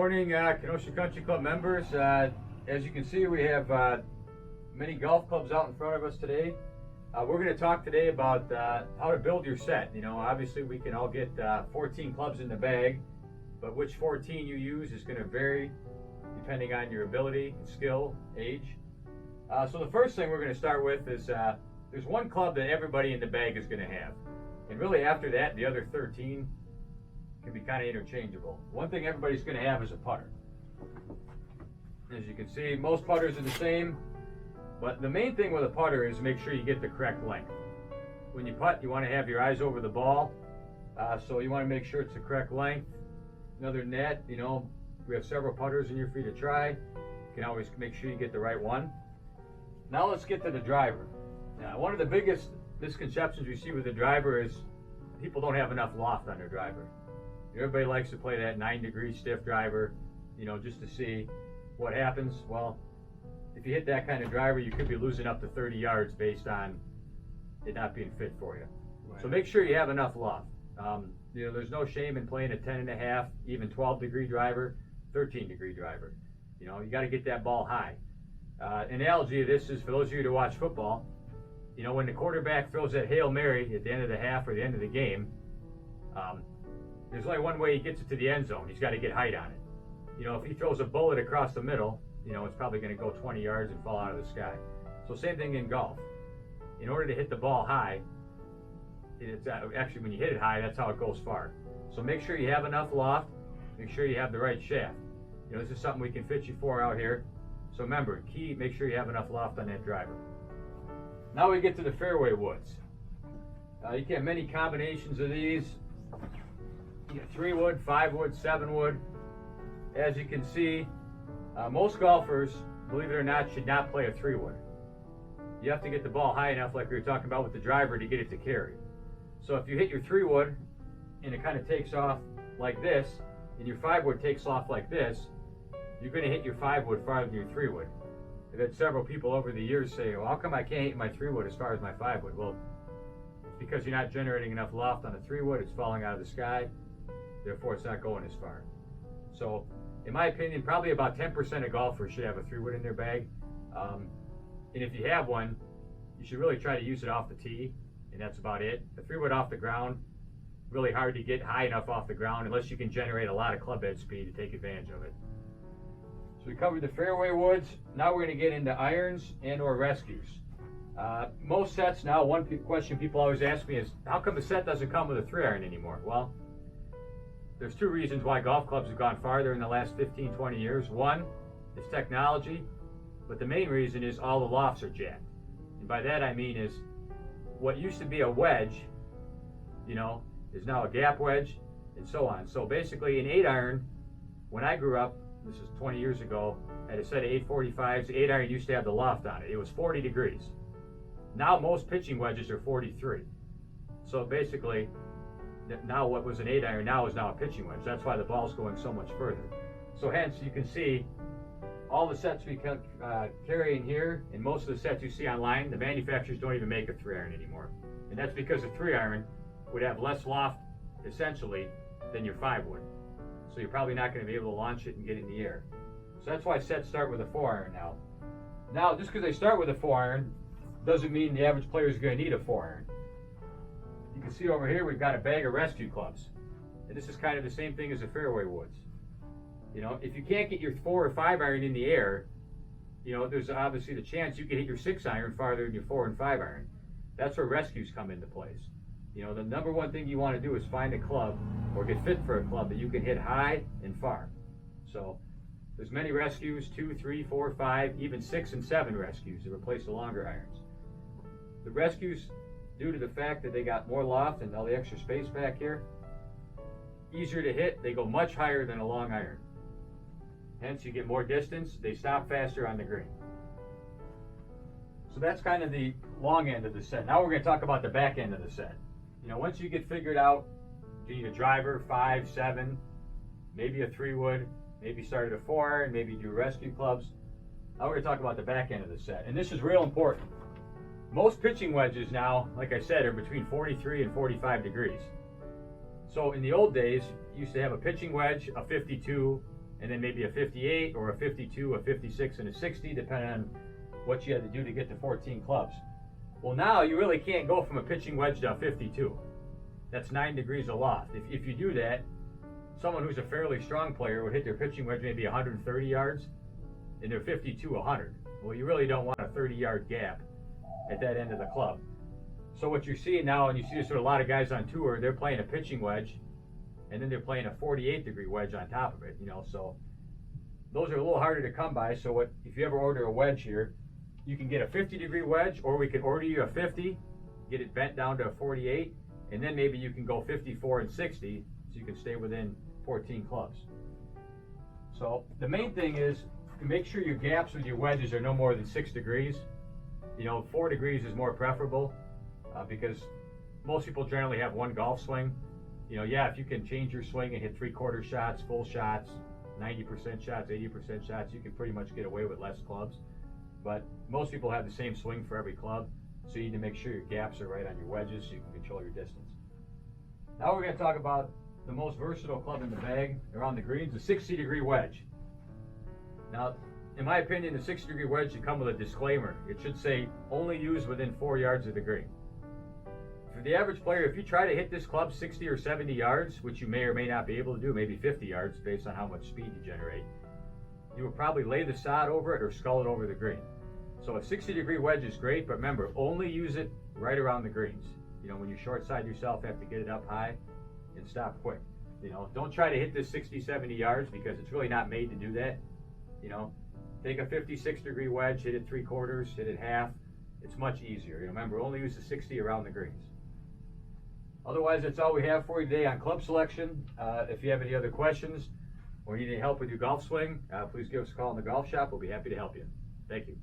morning, Kenosha Country Club members. As you can see, we have many golf clubs out in front of us today. We're going to talk today about how to build your set. You know, obviously we can all get 14 clubs in the bag, but which 14 you use is going to vary depending on your ability, skill, age. So the first thing we're going to start with is there's one club that everybody in the bag is going to have. And really after that, the other 13 can be kind of interchangeable. One thing everybody's going to have is a putter. As you can see, most putters are the same, but the main thing with a putter is make sure you get the correct length. When you putt, you want to have your eyes over the ball, so you want to make sure it's the correct length. Other than that, you know, we have several putters and you're free to try. You can always make sure you get the right one. Now let's get to the driver. One of the biggest misconceptions we see with the driver is people don't have enough loft on their driver. Everybody likes to play that 9-degree stiff driver, you know, just to see what happens. Well, if you hit that kind of driver, you could be losing up to 30 yards based on it not being fit for you. Right. So make sure you have enough loft. You know, there's no shame in playing a 10.5, even 12-degree driver, 13-degree driver. You know, you got to get that ball high. Analogy of this is for those of you to watch football. You know, when the quarterback throws that Hail Mary at the end of the half or the end of the game, there's only one way he gets it to the end zone. He's got to get height on it. You know, if he throws a bullet across the middle, you know, it's probably going to go 20 yards and fall out of the sky. So same thing in golf. In order to hit the ball high, it's actually when you hit it high, that's how it goes far. So make sure you have enough loft. Make sure you have the right shaft. You know, this is something we can fit you for out here. So remember, key, make sure you have enough loft on that driver. Now we get to the fairway woods. You can have many combinations of these. You get 3-wood, 5-wood, 7-wood. As you can see, most golfers, believe it or not, should not play a 3-wood. You have to get the ball high enough, like we were talking about with the driver, to get it to carry. So if you hit your 3-wood and it kind of takes off like this, and your 5-wood takes off like this, you're going to hit your 5-wood farther than your 3-wood. I've had several people over the years say, well, how come I can't hit my 3-wood as far as my 5-wood? Well, it's because you're not generating enough loft on a 3-wood. It's falling out of the sky. Therefore, it's not going as far. So, in my opinion, probably about 10% of golfers should have a 3-wood in their bag. And if you have one, you should really try to use it off the tee, and that's about it. The 3-wood off the ground, really hard to get high enough off the ground unless you can generate a lot of club head speed to take advantage of it. So we covered the fairway woods. Now we're going to get into irons and or rescues. Most sets now, one question people always ask me is, how come the set doesn't come with a 3-iron anymore? Well, there's two reasons why golf clubs have gone farther in the last 15, 20 years. One is technology, but the main reason is all the lofts are jacked. And by that I mean is what used to be a wedge, you know, is now a gap wedge and so on. So basically an 8-iron, when I grew up, this is 20 years ago, at a set of 845s, the 8-iron used to have the loft on it. It was 40 degrees. Now most pitching wedges are 43. So basically, now what was an 8-iron now is now a pitching wedge. That's why the ball's going so much further. So hence you can see all the sets we carry in here, and most of the sets you see online, the manufacturers don't even make a 3-iron anymore. And that's because a 3-iron would have less loft, essentially, than your 5-wood. So you're probably not going to be able to launch it and get it in the air. So that's why sets start with a 4-iron now. Now, just because they start with a 4-iron doesn't mean the average player is going to need a 4-iron. You can see over here we've got a bag of rescue clubs. And this is kind of the same thing as the fairway woods. You know, if you can't get your 4 or 5-iron in the air, you know, there's obviously the chance you can hit your 6-iron farther than your 4 and 5-iron. That's where rescues come into place. You know, the number one thing you want to do is find a club or get fit for a club that you can hit high and far. So there's many rescues, 2, 3, 4, 5, even 6 and 7 rescues to replace the longer irons. The rescues, due to the fact that they got more loft and all the extra space back here, easier to hit, they go much higher than a long iron. Hence you get more distance, they stop faster on the green. So that's kind of the long end of the set. Now we're going to talk about the back end of the set. You know, once you get figured out, you need a driver, 5, 7, maybe a 3-wood, maybe start at a 4-iron, maybe do rescue clubs. Now we're going to talk about the back end of the set. And this is real important. Most pitching wedges now, like I said, are between 43 and 45 degrees. So in the old days, you used to have a pitching wedge, a 52, and then maybe a 58 or a 52, a 56, and a 60, depending on what you had to do to get to 14 clubs. Well, now you really can't go from a pitching wedge to a 52. That's 9 degrees aloft. If you do that, someone who's a fairly strong player would hit their pitching wedge maybe 130 yards, and their 52 100. Well, you really don't want a 30-yard gap at that end of the club. So what you're seeing now, and you see this with a lot of guys on tour, they're playing a pitching wedge, and then they're playing a 48-degree wedge on top of it. So those are a little harder to come by. So if you ever order a wedge here, you can get a 50-degree wedge, or we can order you a 50, get it bent down to a 48, and then maybe you can go 54 and 60, so you can stay within 14 clubs. So the main thing is to make sure your gaps with your wedges are no more than 6 degrees. 4 degrees is more preferable because most people generally have one golf swing. If you can change your swing and hit 3/4 shots, full shots, 90% shots, 80% shots, you can pretty much get away with less clubs. But most people have the same swing for every club, so you need to make sure your gaps are right on your wedges so you can control your distance. Now we're going to talk about the most versatile club in the bag around the greens, the 60-degree wedge. Now, in my opinion, the 60-degree wedge should come with a disclaimer. It should say, only used within 4 yards of the green. For the average player, if you try to hit this club 60 or 70 yards, which you may or may not be able to do, maybe 50 yards based on how much speed you generate, you will probably lay the sod over it or scull it over the green. So a 60-degree wedge is great, but remember, only use it right around the greens. When you short side yourself, have to get it up high and stop quick. Don't try to hit this 60, 70 yards because it's really not made to do that. Take a 56-degree wedge, hit it 3/4, hit it half. It's much easier. Remember, only use the 60 around the greens. Otherwise, that's all we have for you today on club selection. If you have any other questions or need any help with your golf swing, please give us a call in the golf shop. We'll be happy to help you. Thank you.